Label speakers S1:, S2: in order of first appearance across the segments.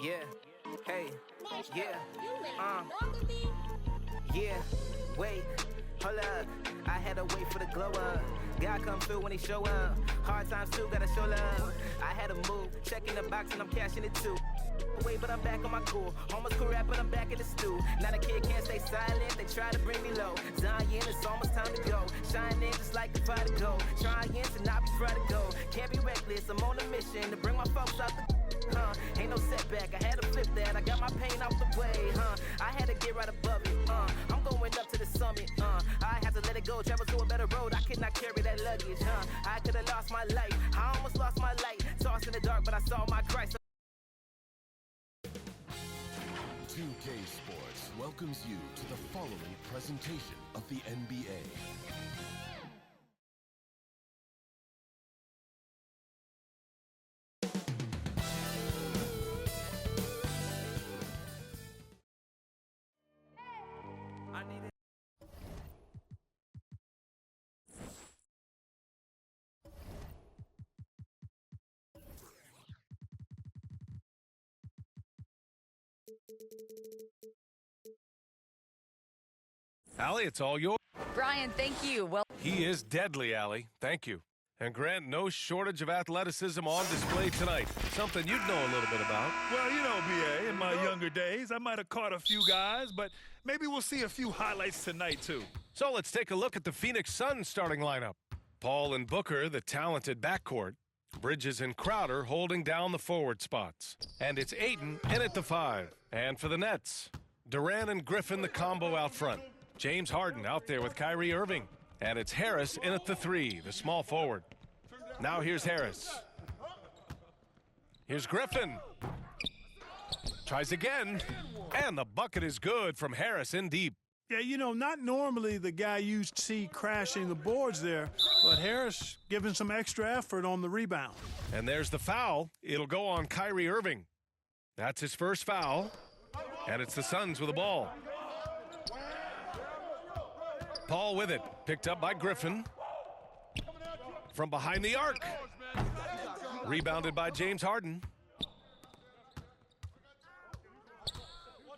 S1: Yeah, hey, yeah, yeah, wait, hold up. I had to wait for the glow up. God come through when he show up. Hard times too, gotta show love. I had to move, checking the box and I'm cashing it too. Wait, but I'm back on my cool. Almost cool rap, but I'm back in the stew. Now the kid can't stay silent, they try to bring me low. Zion, it's almost time to go. Shining just like the fire to go. Trying to not be afraid to go. Can't be reckless, I'm on a mission to bring my folks out the ain't no setback, I had to flip that. I got my pain out the way, I had to get right above it, I'm going up to the summit, I had to let it go, travel to a better road. I could not carry that luggage, I could have lost my life. I almost lost my light, tossed in the dark, but I saw my Christ.
S2: 2K Sports welcomes you to the following presentation of the NBA.
S3: Allie, it's all yours.
S4: Brian, thank you. Well,
S3: He is deadly, Allie. Thank you. And Grant, no shortage of athleticism on display tonight. Something you'd know a little bit about.
S5: Well, you know, B.A., in my younger days, I might have caught a few guys, but maybe we'll see a few highlights tonight, too.
S3: So let's take a look at the Phoenix Suns starting lineup. Paul and Booker, the talented backcourt. Bridges and Crowder holding down the forward spots. And it's Ayton in at the 5. And for the Nets, Durant and Griffin, the combo out front. James Harden out there with Kyrie Irving. And it's Harris in at the 3, the small forward. Now here's Harris. Here's Griffin. Tries again. And the bucket is good from Harris in deep.
S6: Yeah, you know, not normally the guy you see crashing the boards there, but Harris giving some extra effort on the rebound.
S3: And there's the foul. It'll go on Kyrie Irving. That's his first foul. And it's the Suns with the ball. Paul with it, picked up by Griffin. From behind the arc. Rebounded by James Harden.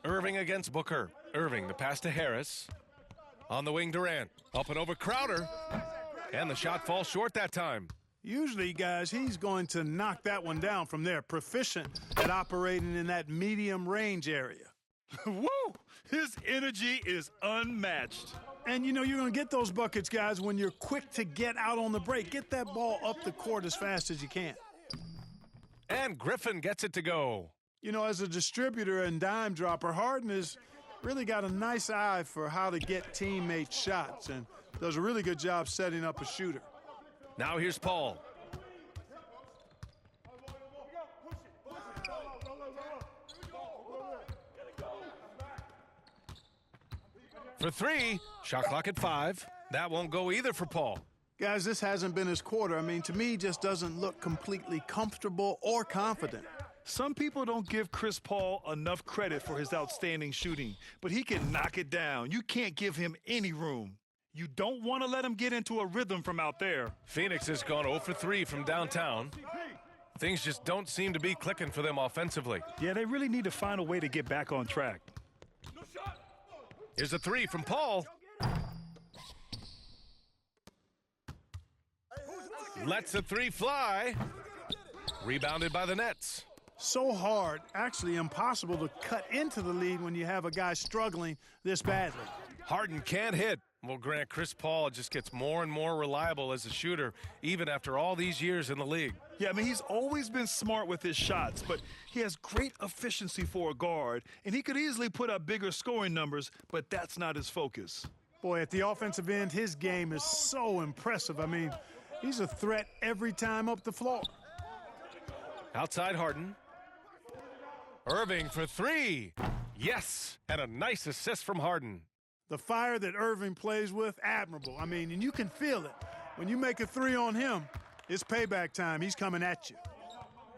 S3: Irving against Booker. Irving, the pass to Harris. On the wing, Durant. Up and over Crowder. And the shot falls short that time.
S6: Usually, guys, he's going to knock that one down from there. Proficient at operating in that medium range area.
S5: Woo! His energy is unmatched.
S6: And, you know, you're going to get those buckets, guys, when you're quick to get out on the break. Get that ball up the court as fast as you can.
S3: And Griffin gets it to go.
S6: You know, as a distributor and dime dropper, Harden has really got a nice eye for how to get teammates shots and does a really good job setting up a shooter.
S3: Now here's Paul. For 3, shot clock at 5. That won't go either for Paul.
S6: Guys, this hasn't been his quarter. I mean, to me, just doesn't look completely comfortable or confident.
S5: Some people don't give Chris Paul enough credit for his outstanding shooting, but he can knock it down. You can't give him any room. You don't want to let him get into a rhythm from out there.
S3: Phoenix has gone 0 for 3 from downtown. Things just don't seem to be clicking for them offensively.
S5: Yeah, they really need to find a way to get back on track.
S3: Here's a 3 from Paul. Lets the 3 fly. Rebounded by the Nets.
S6: So hard, actually impossible to cut into the lead when you have a guy struggling this badly.
S3: Harden can't hit. Well, Grant, Chris Paul just gets more and more reliable as a shooter, even after all these years in the league.
S5: Yeah, I mean, he's always been smart with his shots, but he has great efficiency for a guard, and he could easily put up bigger scoring numbers, but that's not his focus.
S6: Boy, at the offensive end, his game is so impressive. I mean, he's a threat every time up the floor.
S3: Outside Harden. Irving for 3. Yes, and a nice assist from Harden.
S6: The fire that Irving plays with, admirable. I mean, and you can feel it. When you make a 3 on him, it's payback time. He's coming at you.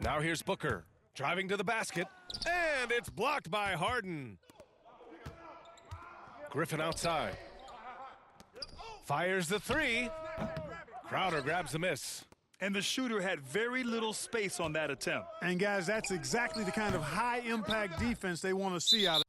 S3: Now here's Booker, driving to the basket, and it's blocked by Harden. Griffin outside. Fires the 3. Crowder grabs the miss.
S5: And the shooter had very little space on that attempt.
S6: And guys, that's exactly the kind of high-impact defense they want to see out of.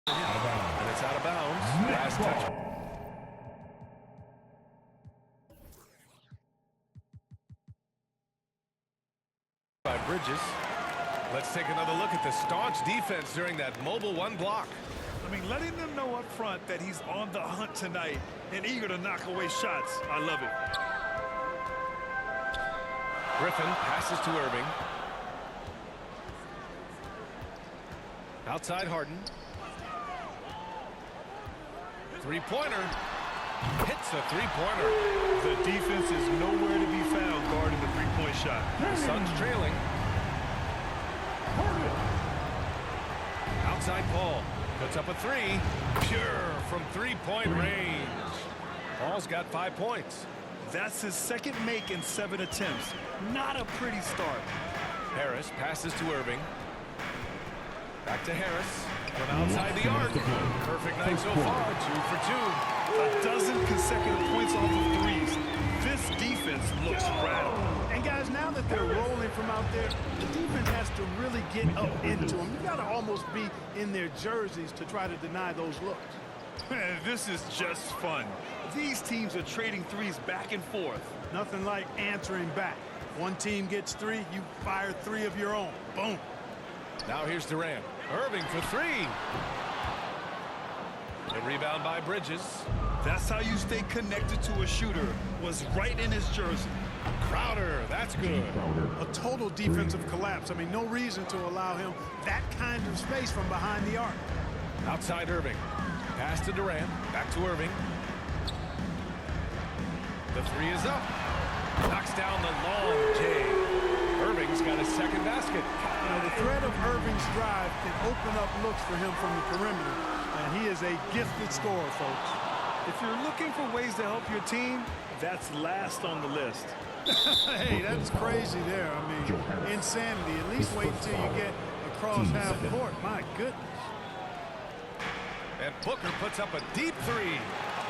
S3: And it's out of bounds. Last touch. By Bridges. Let's take another look at the staunch defense during that mobile one block.
S5: I mean, letting them know up front that he's on the hunt tonight and eager to knock away shots. I love it.
S3: Griffin passes to Irving. Outside Harden. Three-pointer. Hits a three-pointer.
S5: The defense is nowhere to be found guarding the three-point shot.
S3: The Suns trailing. Outside Paul. Puts up a three. Pure from three-point range. Paul's got 5 points.
S5: That's his second make in 7 attempts. Not a pretty start.
S3: Harris passes to Irving. Back to Harris. From outside the arc. Perfect night so far. 2 for 2.
S5: A dozen consecutive points off of threes. This defense looks rattled.
S6: And guys, now that they're rolling from out there, the defense has to really get up into them. You got to almost be in their jerseys to try to deny those looks.
S5: Man, this is just fun. These teams are trading threes back and forth.
S6: Nothing like answering back. One team gets 3, you fire 3 of your own. Boom.
S3: Now here's Durant. Irving for 3. A rebound by Bridges.
S5: That's how you stay connected to a shooter. Was right in his jersey.
S3: Crowder, that's good.
S6: A total defensive collapse. I mean, no reason to allow him that kind of space from behind the arc.
S3: Outside Irving. Pass to Durant. Back to Irving. The 3 is up. Knocks down the long J. Irving's got his second basket.
S6: You know, the threat of Irving's drive can open up looks for him from the perimeter. And he is a gifted scorer, folks.
S5: If you're looking for ways to help your team, that's last on the list.
S6: Hey, that's crazy there. I mean, insanity. At least wait until you get across half court. My goodness.
S3: And Booker puts up a deep 3.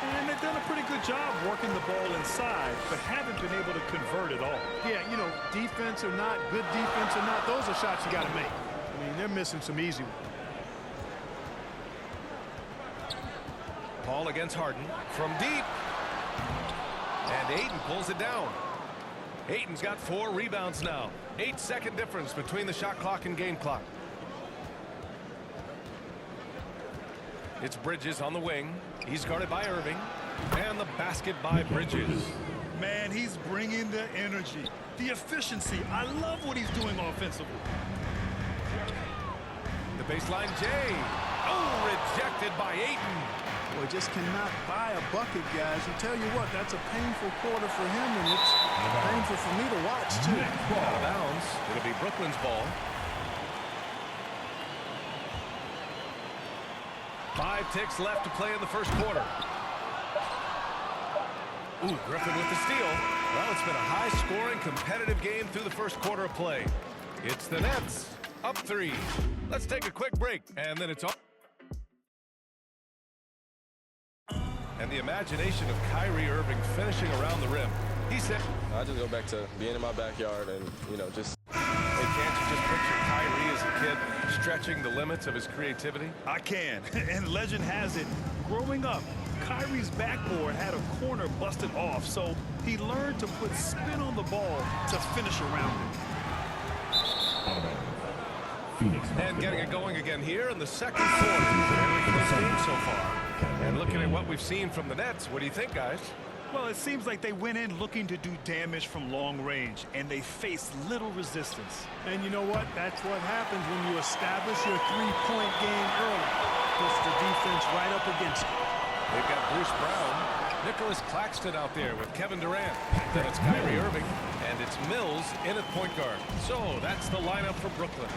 S5: And they've done a pretty good job working the ball inside, but haven't been able to convert it all.
S6: Yeah, you know, defense or not, good defense or not, those are shots you got to make. I mean, they're missing some easy ones.
S3: Paul against Harden from deep. And Ayton pulls it down. Ayton's got 4 rebounds now. 8-second difference between the shot clock and game clock. It's Bridges on the wing. He's guarded by Irving. And the basket by Bridges.
S5: Man, he's bringing the energy, the efficiency. I love what he's doing offensively.
S3: The baseline J. Oh, rejected by Ayton.
S6: Boy, just cannot buy a bucket, guys. I tell you what, that's a painful quarter for him, and it's painful for me to watch, too.
S3: Out of bounds. It'll be Brooklyn's ball. 5 ticks left to play in the first quarter. Ooh, Griffin with the steal. Well, it's been a high-scoring, competitive game through the first quarter of play. It's the Nets, up 3. Let's take a quick break, and then it's all. and the imagination of Kyrie Irving finishing around the rim. He said,
S4: I just go back to being in my backyard and, just...
S3: Hey, can't you just picture Kyrie as a kid stretching the limits of his creativity?
S5: I can. And legend has it, growing up, Kyrie's backboard had a corner busted off, so he learned to put spin on the ball to finish around it.
S3: And getting it going again here in the second quarter. Very close game so far. And looking at what we've seen from the Nets, what do you think, guys?
S5: Well, it seems like they went in looking to do damage from long range, and they faced little resistance.
S6: And you know what? That's what happens when you establish your three-point game early. Puts the defense right up against it.
S3: They've got Bruce Brown, Nicholas Claxton out there with Kevin Durant. Then it's Kyrie Irving, and it's Mills in at point guard. So that's the lineup for Brooklyn.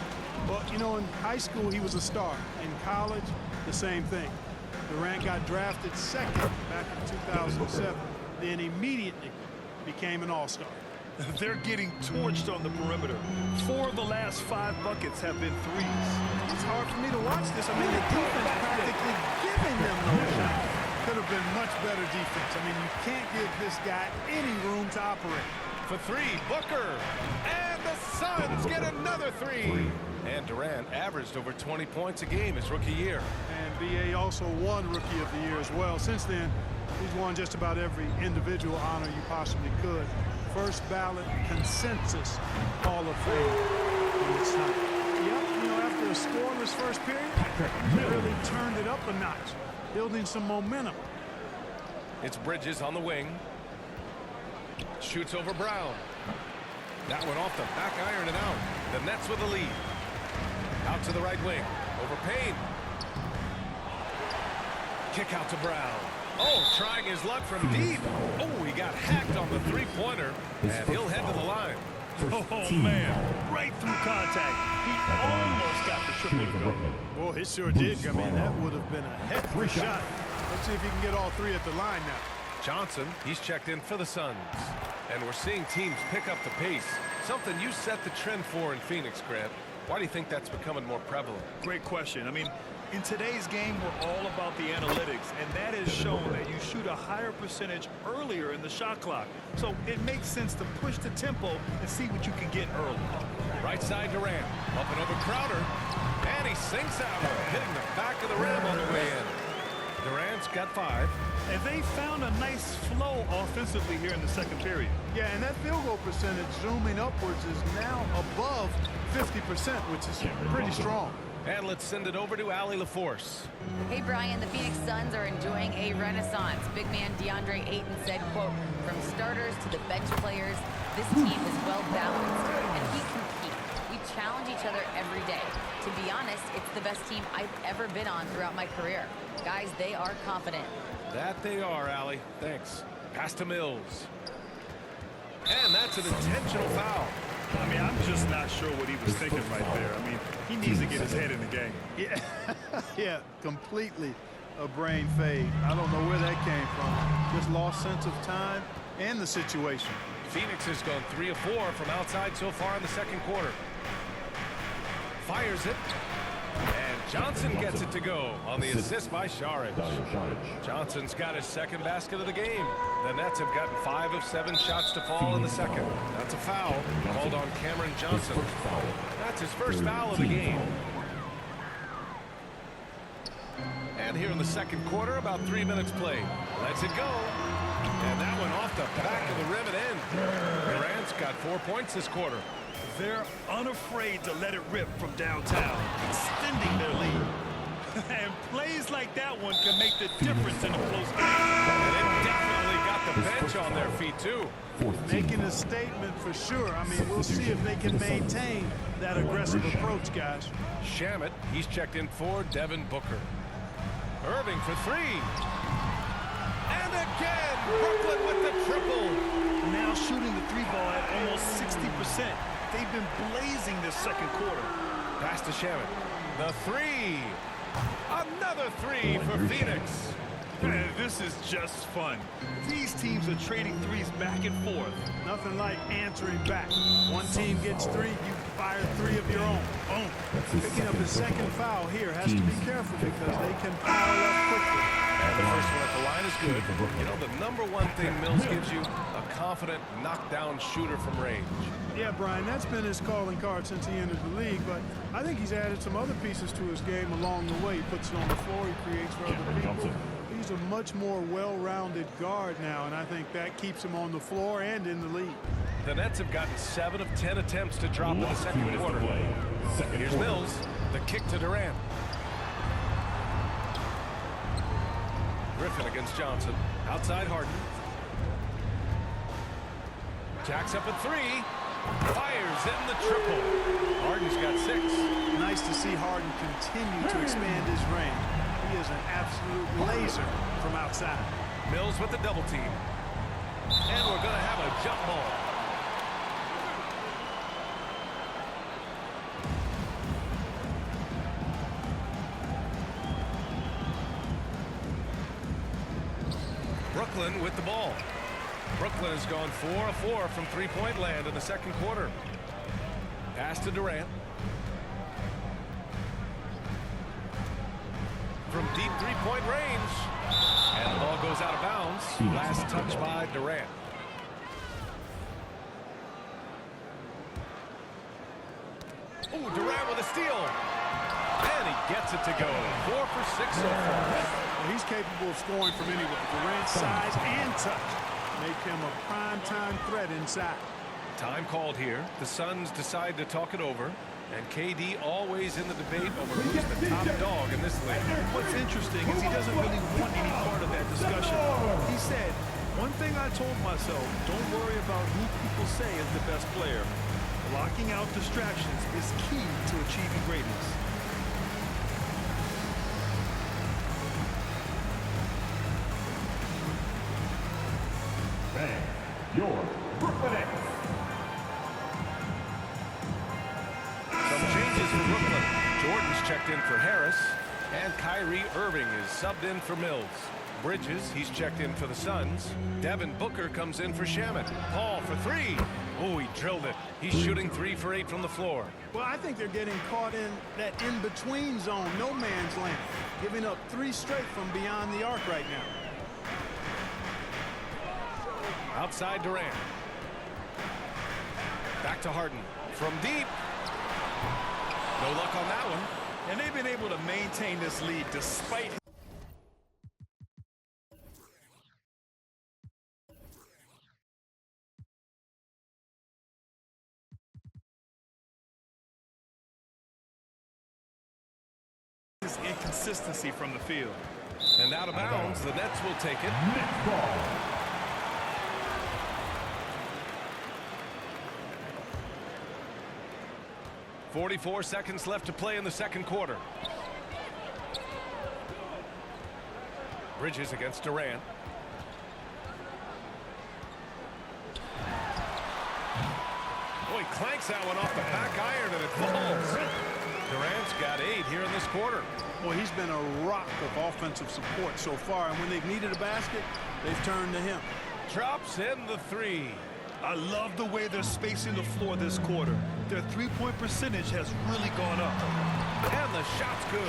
S6: Well, in high school, he was a star. In college, the same thing. Durant got drafted second back in 2007, then immediately became an all-star.
S5: They're getting torched on the perimeter. 4 of the last 5 buckets have been threes.
S6: It's hard for me to watch this. I mean, the defense practically giving them those shots. Could have been much better defense. I mean, you can't give this guy any room to operate.
S3: For 3, Booker. And the Suns get another 3. And Durant averaged over 20 points a game his rookie year.
S6: And B.A. also won Rookie of the Year as well. Since then, he's won just about every individual honor you possibly could. First ballot consensus Hall of Fame. And it's not. Yep, after a scoreless first period, he really turned it up a notch, building some momentum.
S3: It's Bridges on the wing. Shoots over Brown. That one off the back iron and out. The Nets with the lead. Out to the right wing. Over Payne. Kick out to Brown. Oh, trying his luck from deep. Oh, he got hacked on the three-pointer, and he'll head to the line.
S5: Oh, man. Right through contact. He almost got the triple to go.
S6: Boy, it sure did. I mean, that would have been a heck of a shot. Let's see if he can get all 3 at the line now.
S3: Johnson, he's checked in for the Suns. And we're seeing teams pick up the pace. Something you set the trend for in Phoenix, Grant. Why do you think that's becoming more prevalent?
S5: Great question. I mean, in today's game, we're all about the analytics, and that has shown that you shoot a higher percentage earlier in the shot clock. So it makes sense to push the tempo and see what you can get early.
S3: Right side Durant, up and over Crowder, and he sinks out, hitting the back of the rim on the way in. Durant's got 5.
S5: And they found a nice flow offensively here in the second period.
S6: Yeah, and that field goal percentage zooming upwards is now above 50%, which is pretty strong.
S3: And let's send it over to Allie LaForce.
S7: Hey, Brian, the Phoenix Suns are enjoying a renaissance. Big man DeAndre Ayton said, quote, from starters to the bench players, this team is well-balanced, and we compete. We challenge each other every day. To be honest, it's the best team I've ever been on throughout my career. Guys, they are confident.
S3: That they are, Allie. Thanks. Pass to Mills. And that's an intentional foul.
S5: I mean, I'm just not sure what he was thinking right there. I mean, he needs to get his head in the game.
S6: Yeah, yeah, completely a brain fade. I don't know where that came from. Just lost sense of time and the situation.
S3: Phoenix has gone 3 of 4 from outside so far in the second quarter. Fires it. And Johnson gets it to go on the assist by Saric. Johnson's got his second basket of the game. The Nets have gotten 5 of 7 shots to fall in the second. That's a foul called on Cameron Johnson. That's his first foul of the game. And here in the second quarter, about 3 minutes played. Lets it go. And that one off the back of the rim and in. Durant's got 4 points this quarter.
S5: They're unafraid to let it rip from downtown, extending their lead. And plays like that one can make the difference in a close game.
S3: And it definitely got the bench on their feet, too.
S6: Making a statement for sure. I mean, we'll see if they can maintain that aggressive approach, guys.
S3: Shamet, he's checked in for Devin Booker. Irving for 3. And again, Brooklyn with the triple.
S5: Now shooting the 3-ball at almost 60%. They've been blazing this second quarter.
S3: Pass to Shamet. The 3. Another 3 for Phoenix.
S5: Man, this is just fun. These teams are trading threes back and forth.
S6: Nothing like answering back. One team gets 3, you fire 3 of your own. Boom. Picking up his second foul here has to be careful because they can pile up quickly.
S3: And the first one at the line is good. You know, the number one thing Mills gives you, a confident knockdown shooter from range.
S6: Yeah, Brian, that's been his calling card since he entered the league, but I think he's added some other pieces to his game along the way. He puts it on the floor, he creates for other people. He's a much more well-rounded guard now, and I think that keeps him on the floor and in the league.
S3: The Nets have gotten 7 of 10 attempts to drop in the second quarter. Here's Mills, the kick to Durant. Griffin against Johnson. Outside Harden. Jacks up at 3. Fires in the triple. Harden's got 6.
S6: Nice to see Harden continue to expand his range. He is an absolute laser from outside.
S3: Mills with the double team. And we're going to have a jump ball. Brooklyn with the ball. Brooklyn has gone 4 of 4 from three-point land in the second quarter. Pass to Durant. From deep three-point range. And the ball goes out of bounds. Last touch by Durant. Oh, Durant with a steal. And he gets it to go. 4 for 6 so far.
S6: Well, he's capable of scoring from anywhere. Durant's size and touch make him a prime-time threat inside.
S3: Time called here. The Suns decide to talk it over. And KD always in the debate over who's the top dog in this league.
S5: What's interesting is he doesn't really want any part of that discussion. He said, one thing I told myself, don't worry about who people say is the best player. Blocking out distractions is key to achieving greatness.
S8: Your Brooklyn Nets.
S3: Some changes for Brooklyn. Jordan's checked in for Harris. And Kyrie Irving is subbed in for Mills. Bridges, he's checked in for the Suns. Devin Booker comes in for Shamet. Paul for 3. Oh, he drilled it. He's shooting 3 for 8 from the floor.
S6: Well, I think they're getting caught in that in-between zone, no man's land, giving up 3 straight from beyond the arc right now.
S3: Outside Durant. Back to Harden. From deep. No luck on that one.
S5: And they've been able to maintain this lead despite his inconsistency from the field.
S3: And out of bounds, the Nets will take it.
S8: Net ball.
S3: .44 seconds left to play in the second quarter. Bridges against Durant. Oh, he clanks that one off the back iron and it falls. Durant's got 8 here in this quarter.
S6: Boy, he's been a rock of offensive support so far, and when they've needed a basket, they've turned to him.
S3: Drops in the 3.
S5: I love the way they're spacing the floor this quarter. Their three-point percentage has really gone up.
S3: And the shot's good.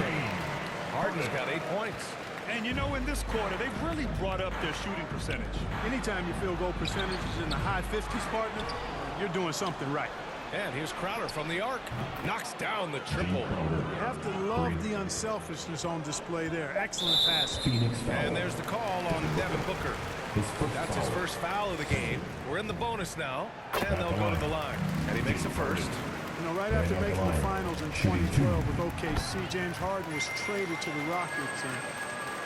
S3: Harden's got 8 points.
S5: And you know, in this quarter, they've really brought up their shooting percentage.
S6: Anytime your field goal percentage is in the high 50s, partner, you're doing something right.
S3: And here's Crowder from the arc. Knocks down the triple.
S6: You have to love the unselfishness on display there. Excellent pass.
S3: And there's the call on Devin Booker. That's his first foul of the game. We're in the bonus now, and they'll go to the line. And he makes the first.
S6: You know, right after making the finals in 2012 with OKC, James Harden was traded to the Rockets and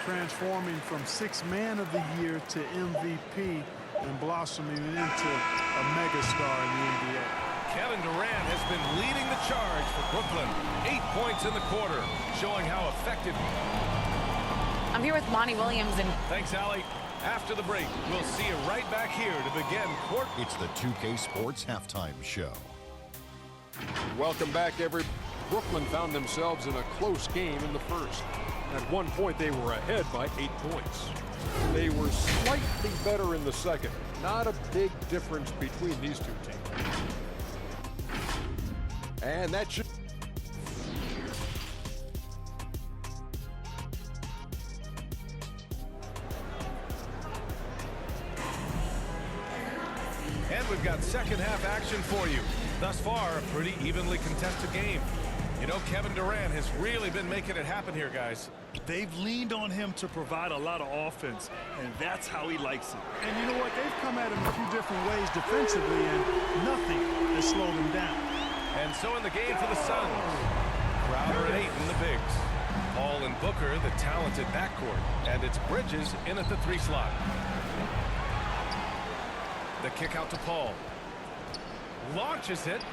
S6: transforming from 6th Man of the Year to MVP and blossoming into a megastar in the NBA.
S3: Kevin Durant has been leading the charge for Brooklyn. 8 points in the quarter, showing how effective.
S7: I'm here with Monty Williams and
S3: Thanks, Allie. After the break, we'll see you right back here to begin court.
S2: It's the 2K Sports Halftime Show.
S9: Welcome back, everybody. Brooklyn found themselves in a close game in the first. At one point, they were ahead by 8 points. They were slightly better in the second. Not a big difference between these two teams. And that should...
S3: And we've got second half action for you. Thus far, a pretty evenly contested game. You know, Kevin Durant has really been making it happen here, guys.
S5: They've leaned on him to provide a lot of offense, and that's how he likes it.
S6: And you know what? They've come at him a few different ways defensively, and nothing has slowed him down.
S3: And so in the game for the Suns, Crowder and Ayton, the bigs. Paul and Booker, the talented backcourt. And it's Bridges in at the 3 slot. The kick out to Paul. Launches it.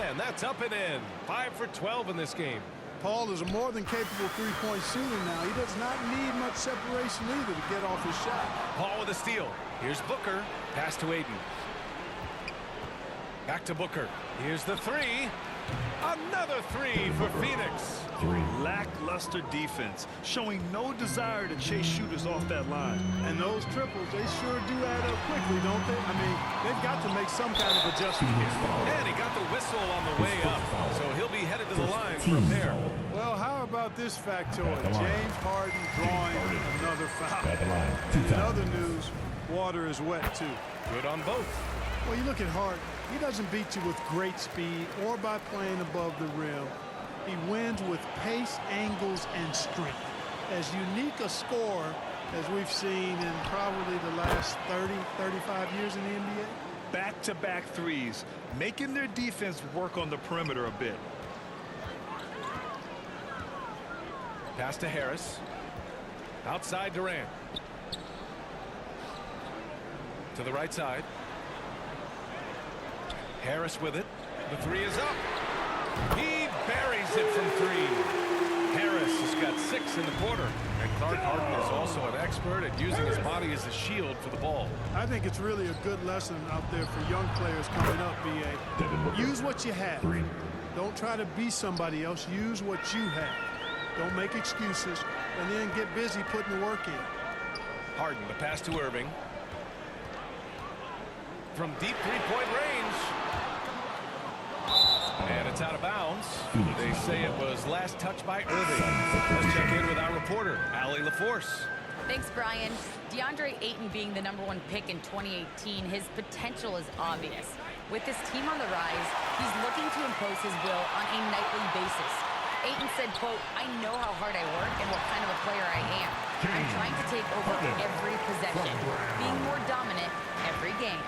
S3: And that's up and in. 5 for 12 in this game.
S6: Paul is a more than capable three-point shooter now. He does not need much separation either to get off his shot.
S3: Paul with a steal. Here's Booker. Pass to Ayton. Back to Booker. Here's the 3. Another 3 for Phoenix.
S5: Lackluster defense, showing no desire to chase shooters off that line.
S6: And those triples, they sure do add up quickly, don't they? I mean, they've got to make some kind of adjustment here.
S3: And he got the whistle on the way up, so he'll be headed to the line from there.
S6: Well, how about this factoid? James Harden drawing another foul. In other news, water is wet, too.
S3: Good on both.
S6: Well, you look at Harden. He doesn't beat you with great speed or by playing above the rim. He wins with pace, angles, and strength. As unique a scorer as we've seen in probably the last 30, 35 years in the NBA.
S5: Back-to-back threes, making their defense work on the perimeter a bit.
S3: Pass to Harris. Outside Durant. To the right side. Harris with it. The 3 is up. He buries it from 3. Harris has got 6 in the quarter. And Clark Harden is also an expert at using his body as a shield for the ball.
S6: I think it's really a good lesson out there for young players coming up, B.A. Use what you have. Don't try to be somebody else. Use what you have. Don't make excuses. And then get busy putting the work in.
S3: Harden, the pass to Irving. From deep three-point range. And it's out of bounds. They say it was last touched by Irving. Let's check in with our reporter, Allie LaForce.
S7: Thanks, Brian. DeAndre Ayton being the #1 pick in 2018, his potential is obvious. With this team on the rise, he's looking to impose his will on a nightly basis. Ayton said, quote, "I know how hard I work and what kind of a player I am. I'm trying to take over every possession, being more dominant every game."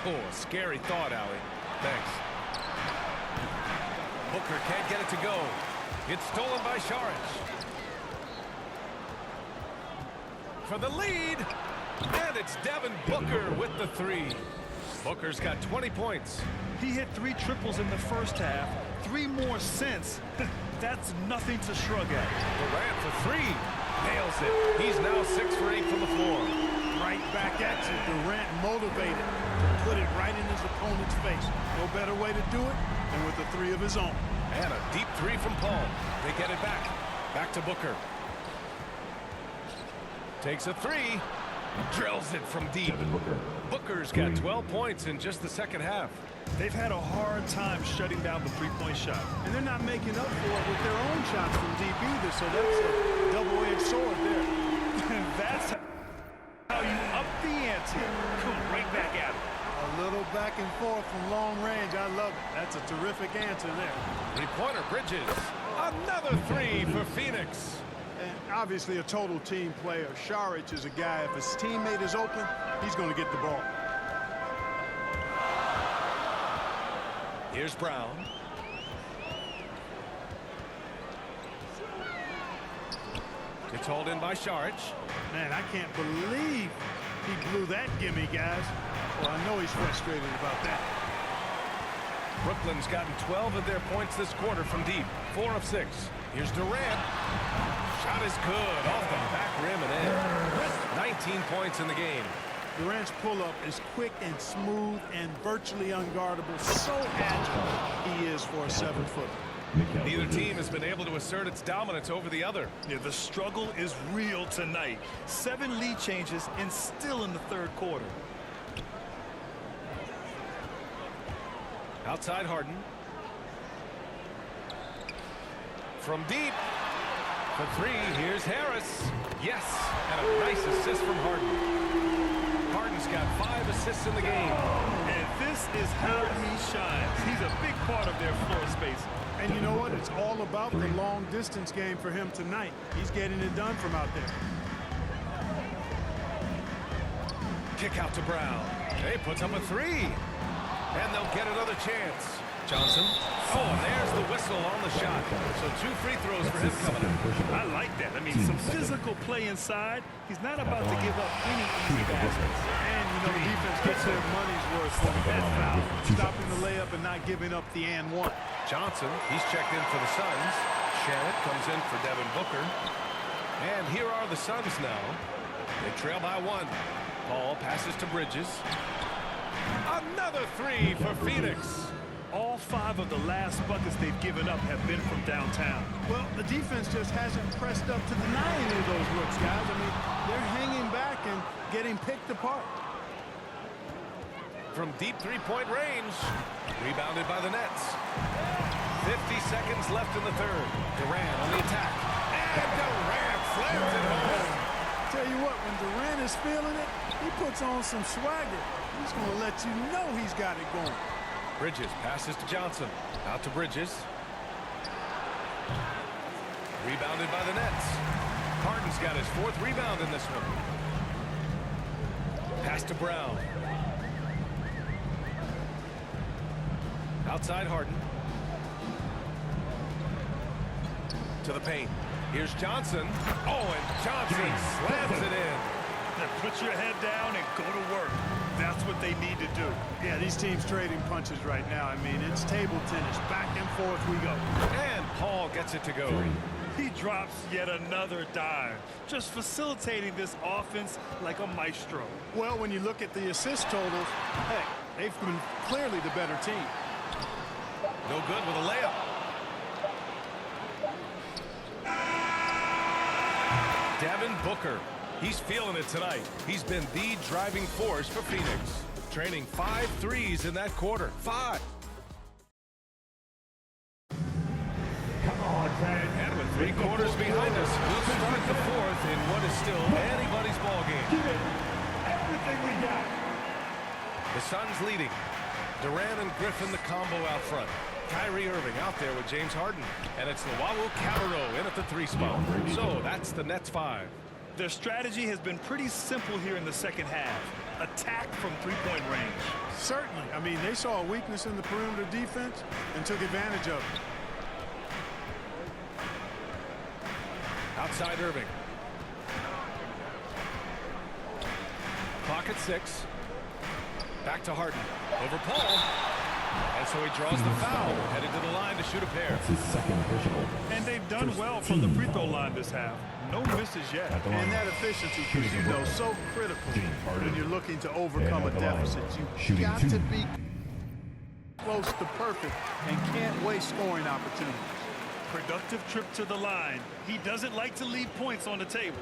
S3: Oh, a scary thought, Allie. Thanks. Booker can't get it to go. It's stolen by Saric. For the lead. And it's Devin Booker with the 3. Booker's got 20 points.
S5: He hit 3 triples in the first half, 3 more since. That's nothing to shrug at.
S3: Durant for 3. Nails it. He's now 6 for 8 from the floor.
S6: Right back at you. Durant motivated to put it right in his opponent's face. No better way to do it than with the 3 of his own.
S3: And a deep 3 from Paul. They get it back. Back to Booker. Takes a 3. Drills it from deep. Booker's got 12 points in just the second half.
S5: They've had a hard time shutting down the three-point shot.
S6: And they're not making up for it with their own shots from deep either, so that's a double-edged sword there.
S5: And that's how you up the ante. Come right back at it.
S6: A little back and forth from long range. I love it. That's a terrific answer there.
S3: Three-pointer Bridges. Another 3 for Phoenix.
S6: And obviously a total team player. Saric is a guy, if his teammate is open, he's going to get the ball.
S3: Here's Brown. It's hauled in by Saric.
S6: Man, I can't believe he blew that gimme, guys. Well, I know he's frustrated about that.
S3: Brooklyn's gotten 12 of their points this quarter from deep. 4 of 6. Here's Durant. Shot is good off the back rim and in. 19 points in the game.
S6: Durant's pull-up is quick and smooth and virtually unguardable. So agile he is for a 7-footer.
S3: Neither team has been able to assert its dominance over the other.
S5: Yeah, the struggle is real tonight. 7 lead changes and still in the third quarter.
S3: Outside Harden. From deep. For 3, here's Harris. Yes, and a nice assist from Harden. Harden's got 5 assists in the game.
S5: And This is how he shines. He's a big part of their floor space.
S6: And you know what? It's all about the long distance game for him tonight. He's getting it done from out there.
S3: Kick out to Brown. He puts up a three. And they'll get another chance. Johnson. Oh, and there's the whistle on the shot. So 2 free throws for him coming up.
S5: I like that. I mean, some physical play inside. He's not about to give up any easy baskets.
S6: And, you know, the defense gets their money's worth on that foul. Stopping the layup and not giving up the and one.
S3: Johnson, he's checked in for the Suns. Shannon comes in for Devin Booker. And here are the Suns now. They trail by 1. Paul passes to Bridges. Another three for Phoenix.
S5: All 5 of the last buckets they've given up have been from downtown.
S6: Well, the defense just hasn't pressed up to deny any of those looks, guys. I mean, they're hanging back and getting picked apart.
S3: From deep three-point range. Rebounded by the Nets. 50 seconds left in the third. Durant on the attack. And Durant slams it home.
S6: Tell you what, when Durant is feeling it, he puts on some swagger. He's going to let you know he's got it going.
S3: Bridges passes to Johnson. Out to Bridges. Rebounded by the Nets. Harden's got his 4th rebound in this one. Pass to Brown. Outside Harden. To the paint. Here's Johnson. Oh, and Johnson slams it in.
S5: Now put your head down and go to work. That's what they need to do.
S6: Yeah, these teams trading punches right now. I mean, it's table tennis. Back and forth we go.
S3: And Paul gets it to go.
S5: He drops yet another dime, just facilitating this offense like a maestro.
S6: Well, when you look at the assist totals, hey, they've been clearly the better team.
S3: No good with a layup. Devin Booker. He's feeling it tonight. He's been the driving force for Phoenix. Training 5 threes in that quarter. 5. And with 3 quarters behind us, we'll start the 4th in what is still anybody's ball game.
S8: Give it everything we got.
S3: The Suns leading. Durant and Griffin the combo out front. Kyrie Irving out there with James Harden. And it's Luau Cabarrot in at the 3 spot. So that's the Nets 5.
S5: Their strategy has been pretty simple here in the second half. Attack from 3-point range.
S6: Certainly. I mean, they saw a weakness in the perimeter defense and took advantage of it.
S3: Outside Irving. Clock at 6. Back to Harden. Over Paul. And so he draws the foul. Headed to the line to shoot a pair.
S8: His second personal.
S5: And they've done well from the free throw line this half. No misses yet.
S6: And that efficiency, as you know, so critical when you're looking to overcome a deficit. You've got to be close to perfect and can't waste scoring opportunities.
S5: Productive trip to the line. He doesn't like to leave points on the table.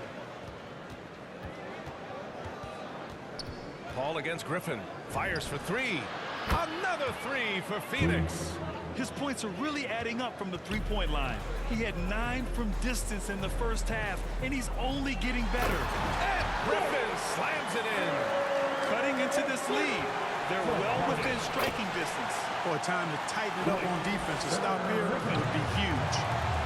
S3: Paul against Griffin. Fires for 3. Another 3 for Phoenix.
S5: His points are really adding up from the 3-point line. He had 9 from distance in the first half, and he's only getting better.
S3: And Griffin slams it in.
S5: Cutting into this lead. They're well within striking distance.
S6: Boy, time to tighten it up on defense. A stop here would be huge.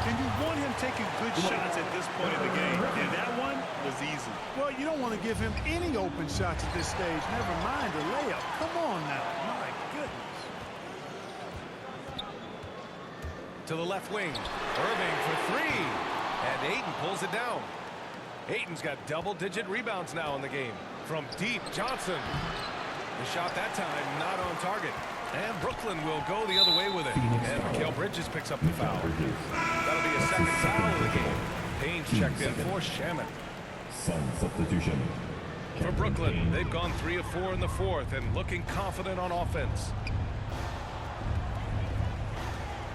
S5: And you want him taking good shots at this point in the game, and that one was easy.
S6: Well, you don't want to give him any open shots at this stage. Never mind a layup. Come on now. My goodness.
S3: To the left wing. Irving for 3. And Ayton pulls it down. Ayton's got double-digit rebounds now in the game. From deep, Johnson. The shot that time not on target. And Brooklyn will go the other way with it. And Mikal Bridges picks up the foul. That'll be a second foul of the game. Payne's checked in for Shaman.
S8: Sun substitution.
S3: For Brooklyn, they've gone 3 of 4 in the 4th and looking confident on offense.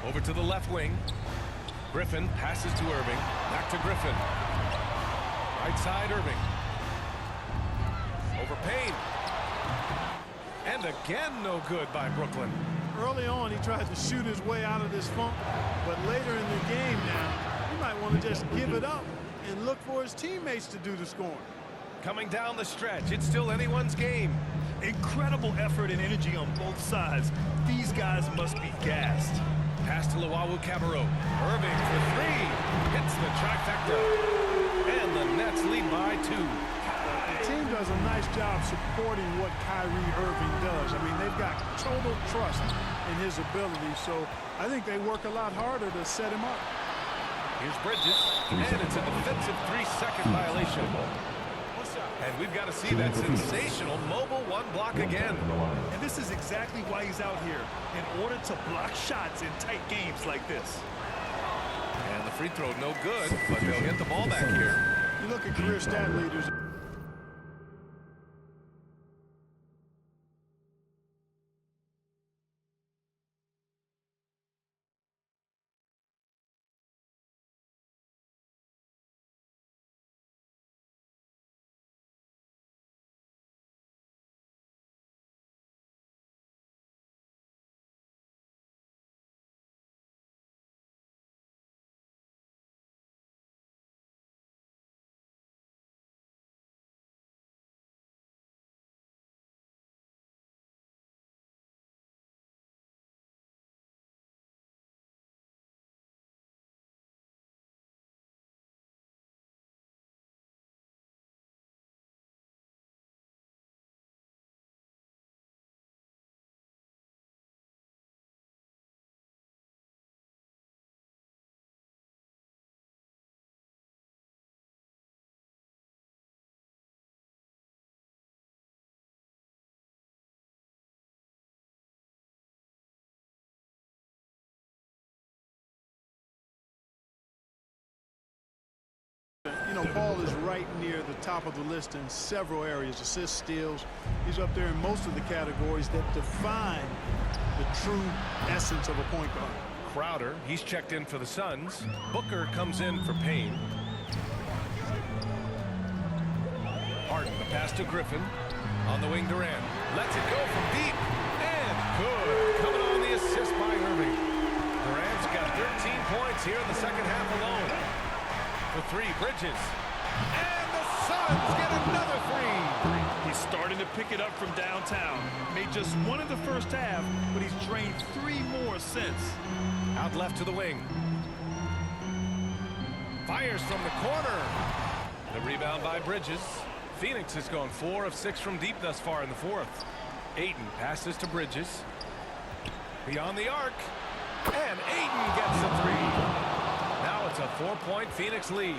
S3: Over to the left wing. Griffin passes to Irving. Back to Griffin. Right side, Irving. Over Payne. And again, no good by Brooklyn.
S6: Early on, he tried to shoot his way out of this funk, but later in the game now, he might want to just give it up and look for his teammates to do the scoring.
S3: Coming down the stretch, it's still anyone's game.
S5: Incredible effort and energy on both sides. These guys must be gassed.
S3: Pass to Luwawu-Cabarrot. Irving for three. Hits the trifecta. And the Nets lead by 2.
S6: The team does a nice job supporting what Kyrie Irving does. I mean, they've got total trust in his ability, so I think they work a lot harder to set him up.
S3: Here's Bridges, and it's a defensive 3-second violation. And we've got to see that sensational mobile 1 block again.
S5: And this is exactly why he's out here, in order to block shots in tight games like this.
S3: And the free throw no good, but they'll get the ball back here.
S6: You look at career stat leaders. You know, Paul is right near the top of the list in several areas, assists, steals. He's up there in most of the categories that define the true essence of a point guard.
S3: Crowder, he's checked in for the Suns. Booker comes in for Payne. Harden, the pass to Griffin. On the wing, Durant. Lets it go from deep. And good. Coming on the assist by Irving. Durant's got 13 points here in the second half alone. For 3, Bridges. And the Suns get another 3.
S5: He's starting to pick it up from downtown. Made just 1 in the first half, but he's drained 3 more since.
S3: Out left to the wing. Fires from the corner. The rebound by Bridges. Phoenix has gone 4 of 6 from deep thus far in the 4th. Ayton passes to Bridges. Beyond the arc. And Ayton gets the 3. Now it's a 4-point Phoenix lead.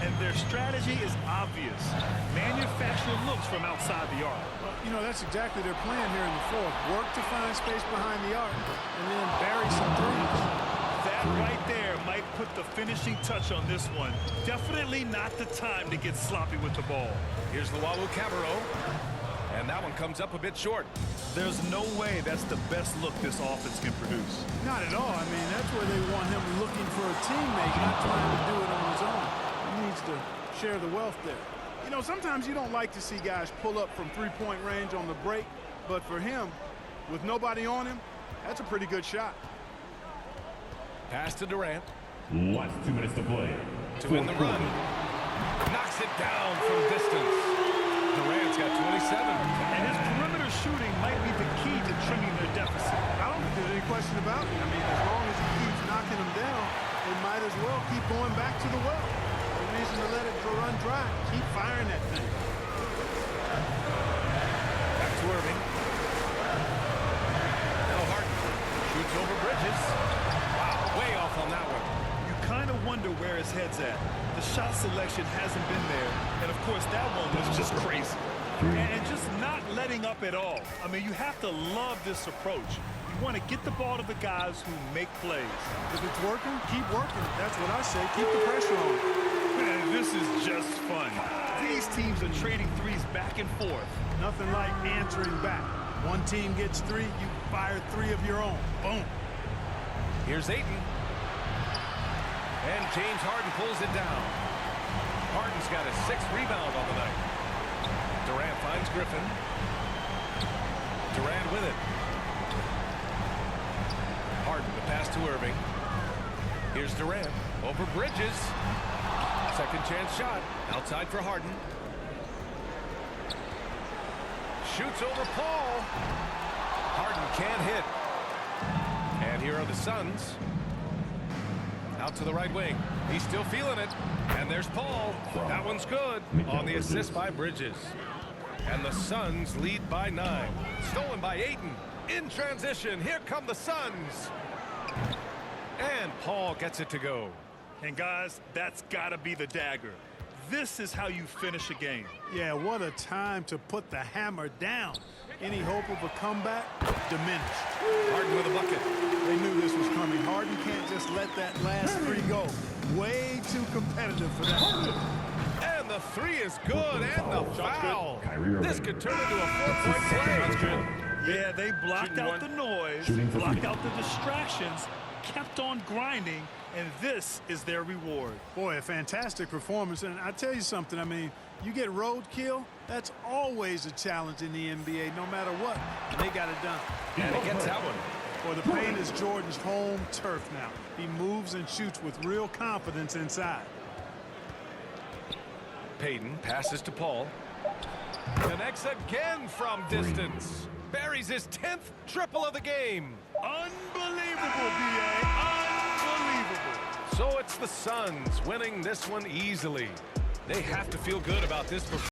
S5: And their strategy is obvious. Manufacture looks from outside the arc.
S6: Well, you know, that's exactly their plan here in the 4th. Work to find space behind the arc and then bury some threes.
S5: That right there might put the finishing touch on this one. Definitely not the time to get sloppy with the ball.
S3: Here's Luwawu-Cabarrot. And that one comes up a bit short.
S5: There's no way that's the best look this offense can produce.
S6: Not at all. I mean, that's where they want him looking for a teammate, not trying to do it on his own. He needs to share the wealth there. You know, sometimes you don't like to see guys pull up from 3-point range on the break, but for him, with nobody on him, that's a pretty good shot.
S3: Pass to Durant.
S8: Last 2 minutes to play.
S3: To win the run. Knocks it down from distance. Durant's got 27.
S5: And his perimeter shooting might be the key to trimming their deficit.
S6: I don't think there's any question about it. I mean, as long as he keeps knocking them down, they might as well keep going back to the well. No reason to let it run dry. Keep firing that thing.
S3: Back to Irving. Now Harden shoots over Bridges. Wow, way off on that one.
S5: You kind of wonder where his head's at. The shot selection hasn't been there. And, of course, that one was just crazy. And just not letting up at all. I mean, you have to love this approach. You want to get the ball to the guys who make plays.
S6: If it's working, keep working. That's what I say. Keep the pressure on.
S5: Man, this is just fun. These teams are trading threes back and forth.
S6: Nothing like answering back. One team gets 3, you fire 3 of your own. Boom.
S3: Here's Ayton. And James Harden pulls it down. Harden's got his 6th rebound on the night. Durant finds Griffin. Durant with it. Harden to pass to Irving. Here's Durant over Bridges. Second chance shot outside for Harden. shoots over Paul. Harden can't hit. And here are the Suns. Out to the right wing. He's still feeling it. And there's Paul. That one's good on the assist by Bridges. And the Suns lead by 9. Stolen by Ayton. In transition, here come the Suns. And Paul gets it to go.
S5: And guys, that's got to be the dagger. This is how you finish a game.
S6: Yeah, what a time to put the hammer down. Any hope of a comeback diminished.
S3: Harden with a bucket.
S6: They knew this was coming. Harden can't just let that last three go. Way too competitive for that.
S3: And the three is good, and the foul. This could turn into a 4-point play.
S5: Yeah, they blocked out the noise, blocked out the distractions, kept on grinding, and this is their reward.
S6: Boy, a fantastic performance. And I tell you something, I mean, you get roadkill, that's always a challenge in the NBA, no matter what. They got it done.
S3: And he gets that one.
S6: Well, the paint is Jordan's home turf now. He moves and shoots with real confidence inside.
S3: Payton passes to Paul. Connects again from distance. Buries his 10th triple of the game.
S5: Unbelievable, B.A. Unbelievable.
S3: So it's the Suns winning this one easily. They have to feel good about this performance.